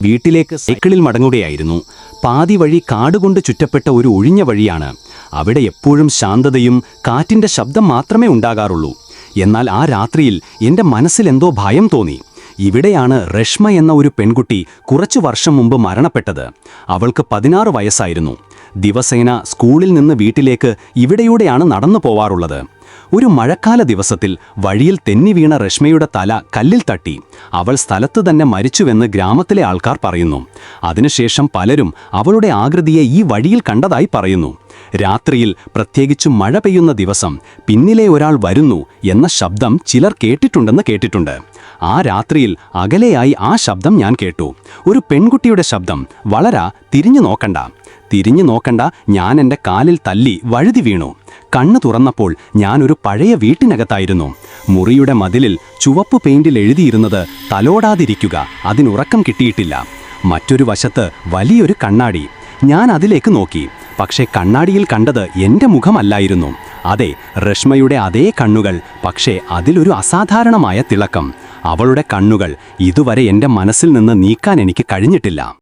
വീട്ടിലേക്ക് സൈക്കിളിൽ മടങ്ങുകയായിരുന്നു. പാതി വഴി കാടുകൊണ്ട് ചുറ്റപ്പെട്ട ഒരു ഒഴിഞ്ഞ വഴിയാണ്. അവിടെ എപ്പോഴും ശാന്തതയും കാറ്റിന്റെ ശബ്ദം മാത്രമേ ഉണ്ടാകാറുള്ളൂ. എന്നാൽ ആ രാത്രിയിൽ എൻ്റെ മനസ്സിലെന്തോ ഭയം തോന്നി. ഇവിടെയാണ് രശ്മ എന്ന ഒരു പെൺകുട്ടി കുറച്ചു വർഷം മുമ്പ് മരണപ്പെട്ടത്. അവൾക്ക് 16 വയസ്സായിരുന്നു. ദിവസേന സ്കൂളിൽ നിന്ന് വീട്ടിലേക്ക് ഇവിടെയൂടെയാണ് നടന്നു പോവാറുള്ളത്. ഒരു മഴക്കാല ദിവസത്തിൽ വഴിയിൽ തെന്നി വീണ രശ്മയുടെ തല കല്ലിൽ തട്ടി. അവൾ സ്ഥലത്ത് തന്നെ മരിച്ചുവെന്ന് ഗ്രാമത്തിലെ ആൾക്കാർ പറയുന്നു. അതിനുശേഷം പലരും അവളുടെ ആകൃതിയെ ഈ വഴിയിൽ കണ്ടതായി പറയുന്നു. രാത്രിയിൽ, പ്രത്യേകിച്ചും മഴ പെയ്യുന്ന ദിവസം, പിന്നിലെ ഒരാൾ വരുന്നു എന്ന ശബ്ദം ചിലർ കേട്ടിട്ടുണ്ട്. ആ രാത്രിയിൽ അകലെയായി ആ ശബ്ദം ഞാൻ കേട്ടു. ഒരു പെൺകുട്ടിയുടെ ശബ്ദം. വളരാ, തിരിഞ്ഞു നോക്കണ്ട. ഞാൻ എൻ്റെ കാലിൽ തല്ലി വഴുതി വീണു. കണ്ണു തുറന്നപ്പോൾ ഞാനൊരു പഴയ വീട്ടിനകത്തായിരുന്നു. മുറിയുടെ മതിലിൽ ചുവപ്പ് പെയിന്റിൽ എഴുതിയിരുന്നത് തലോടാതിരിക്കുക, അതിനുറക്കം കിട്ടിയിട്ടില്ല. മറ്റൊരു വശത്ത് വലിയൊരു കണ്ണാടി. ഞാൻ അതിലേക്ക് നോക്കി. പക്ഷേ കണ്ണാടിയിൽ കണ്ടത് എൻ്റെ മുഖമല്ലായിരുന്നു. അതെ, രശ്മയുടെ അതേ കണ്ണുകൾ. പക്ഷേ അതിലൊരു അസാധാരണമായ തിളക്കം. അവളുടെ കണ്ണുകൾ ഇതുവരെ എൻ്റെ മനസ്സിൽ നിന്ന് നീക്കാൻ എനിക്ക് കഴിഞ്ഞിട്ടില്ല.